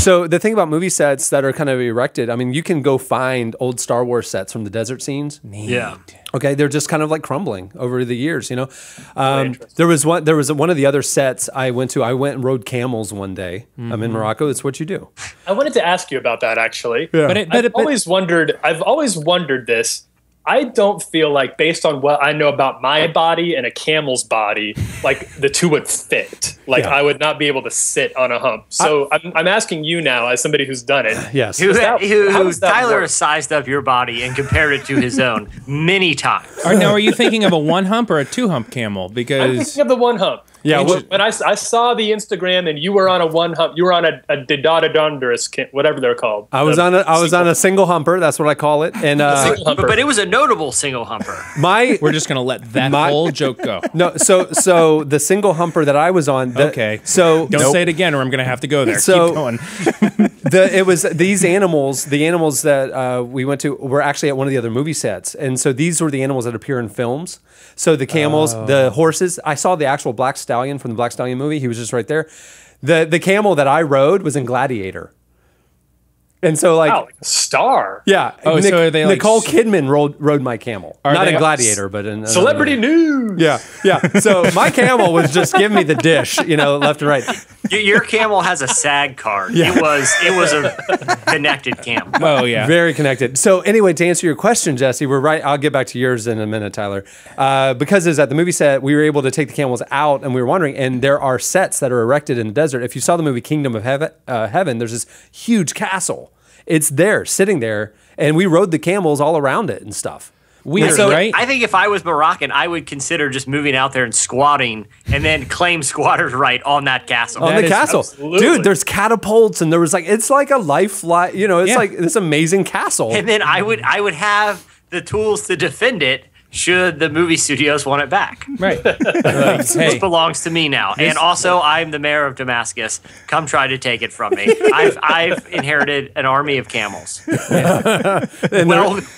So the thing about movie sets that are kind of erected, I mean, you can go find old Star Wars sets from the desert scenes. Neat. Yeah. Okay, they're just kind of like crumbling over the years, you know. There was one of the other sets I went to. I went and rode camels one day. I'm in Morocco. It's what you do. I wanted to ask you about that actually. Yeah. I've always wondered this. I don't feel like, based on what I know about my body and a camel's body, like the two would fit. Like I would not be able to sit on a hump. So I'm asking you now, as somebody who's done it. Yes. Tyler has sized up your body and compared it to his own many times. Now, are you thinking of a one hump or a two hump camel? Because I'm thinking of the one hump. Yeah, but I saw the Instagram, and you were on a one hump. You were on a dododendrous, whatever they're called. I was on a single humper. That's what I call it. And but it was a notable single humper. We're just gonna let that whole joke go. No, so the single humper that I was on. Okay. So don't say it again, or I'm gonna have to go there. So, keep going. It was these animals. The animals that we went to were actually at one of the other movie sets, and so these were the animals that appear in films. So the camels, the horses. I saw the actual black stallion from the Black Stallion movie. He was just right there. The camel that I rode was in Gladiator. And so, like, like a star. Yeah. Oh, so are they like Nicole Kidman rode my camel. Not in Gladiator, but in Celebrity News. Yeah, yeah. So my camel was just giving me the dish, you know, left and right. Your camel has a SAG card. Yeah. It was a connected camel. Oh yeah, very connected. So anyway, to answer your question, Jesse, we're right. I'll get back to yours in a minute, Tyler. Because it's at the movie set, we were able to take the camels out, and we were wondering. And there are sets that are erected in the desert. If you saw the movie Kingdom of Heaven, there's this huge castle. It's there, sitting there, and we rode the camels all around it and stuff. Weird, so right? I think if I was Moroccan, I would consider just moving out there and squatting, and then claim squatter's right on that castle. On the castle, absolutely. dude. There's catapults, and there was it's like a lifeline. You know, it's like this amazing castle. And then I would have the tools to defend it. Should the movie studios want it back? Right. This belongs to me now. And also, I'm the mayor of Damascus. Come try to take it from me. I've inherited an army of camels. Yeah.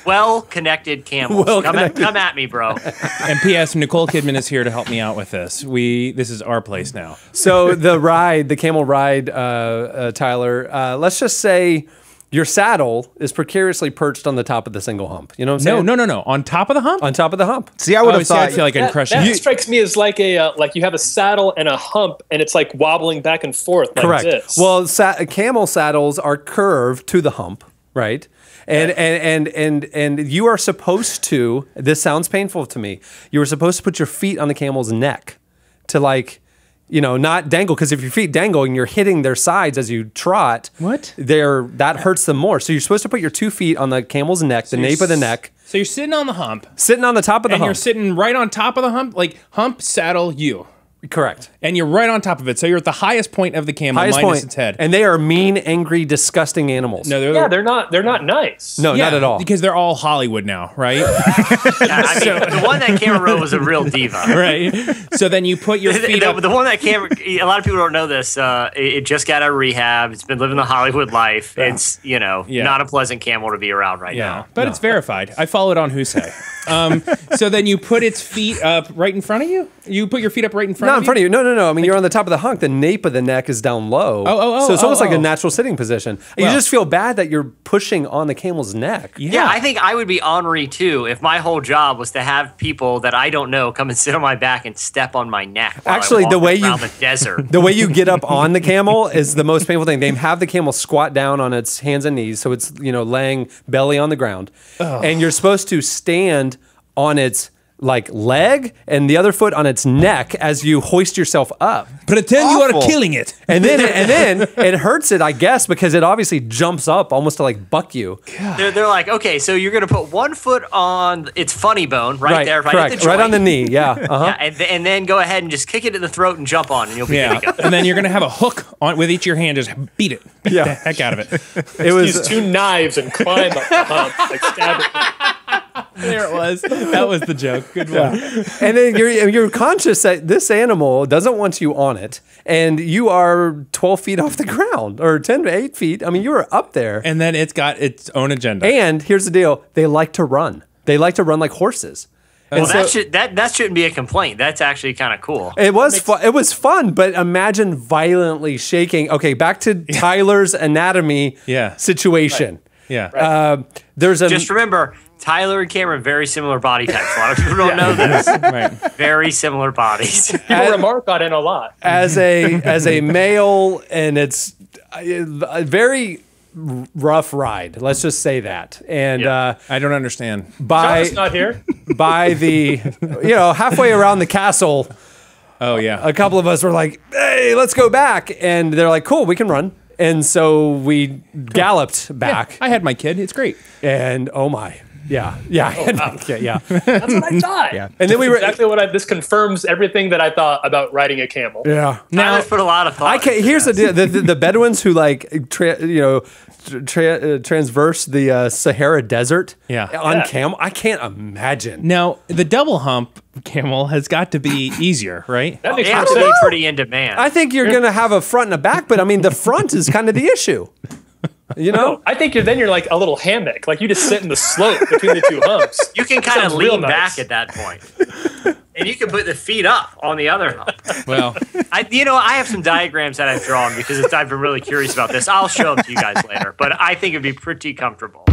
Well-connected camels. Come at me, bro. And P.S. Nicole Kidman is here to help me out with this. This is our place now. So the camel ride, Tyler, let's just say your saddle is precariously perched on the top of the single hump. You know what I'm saying? No. On top of the hump? On top of the hump. See, I would have thought. I feel like I'd crush that it. strikes me as like like you have a saddle and a hump, and it's like wobbling back and forth like Correct. this. Well, camel saddles are curved to the hump, right? And you are supposed to. This sounds painful to me. You were supposed to put your feet on the camel's neck to not dangle, because if your feet dangle and you're hitting their sides as you trot, that hurts them more. So you're supposed to put your 2 feet on the camel's neck, the nape of the neck. So you're sitting on the hump. Sitting on the top of the hump. And you're sitting right on top of the hump, like hump, saddle, you. Correct. And you're right on top of it. So you're at the highest point of the camel, minus its head. And they are mean, angry, disgusting animals. No, they're not nice. No, not at all. Because they're all Hollywood now, right? The one that camera rode was a real diva. Right. So then you put your feet up. The one that camera, a lot of people don't know this. It just got out of rehab. It's been living the Hollywood life. Yeah. It's, not a pleasant camel to be around right now. But it's verified. I followed on Husay. So then you put its feet up right in front of you? You put your feet up right in front of you? Not in front of you. No. I mean, you're on the top of the hump. The nape of the neck is down low. So it's almost like a natural sitting position. You just feel bad that you're pushing on the camel's neck. Yeah, I think I would be ornery too if my whole job was to have people that I don't know come and sit on my back and step on my neck. Actually, the way the desert, the way you get up on the camel is the most painful thing. They have the camel squat down on its hands and knees, so it's laying belly on the ground, and you're supposed to stand on its leg and the other foot on its neck as you hoist yourself up. Pretend you are killing it. And then it hurts it, I guess, because it obviously jumps up almost to buck you. They're like, okay, so you're going to put one foot on its funny bone right there, right correct, at the joint. right on the knee, yeah. Yeah, and then go ahead and just kick it in the throat and jump on, and you'll be good to go. And then you're going to have a hook on with each of your hand, just beat it. Beat the heck out of it. It was use 2 knives and climb up the hump, stab it. There it was. That was the joke. Good one. Yeah. And then you're conscious that this animal doesn't want you on it, and you are 12 feet off the ground, or 10 to 8 feet. I mean, you are up there. And then it's got its own agenda. And here's the deal: they like to run. They like to run like horses. Well, that shouldn't be a complaint. That's actually kind of cool. It was fun. It was fun, but imagine violently shaking. Okay, back to Tyler's anatomy situation. Yeah. Just remember, Tyler and Cameron, very similar body types. A lot of people don't know this. Right. Very similar bodies. People remark on it a lot. As a male, and it's a very rough ride. Let's just say that. And I don't understand. John's not here. By the halfway around the castle. Oh yeah. A couple of us were like, "Hey, let's go back," and they're like, "Cool, we can run." And so we galloped back. Yeah, I had my kid. It's great. And oh my. Yeah. That's what I thought. Yeah. And then we were exactly this confirms everything that I thought about riding a camel. Yeah. Now put a lot of thought. Here's the deal: the Bedouins who transverse the Sahara Desert on camel. I can't imagine. Now the double hump camel has got to be easier, right? That makes It has to be pretty in demand. I think you're gonna have a front and a back, but I mean the front is kind of the issue. I think you're like a little hammock. Like you just sit in the slope between the two humps. You can kind of lean back at that point. And you can put the feet up on the other hump. Well, I have some diagrams that I've drawn because I've been really curious about this. I'll show them to you guys later, but I think it'd be pretty comfortable.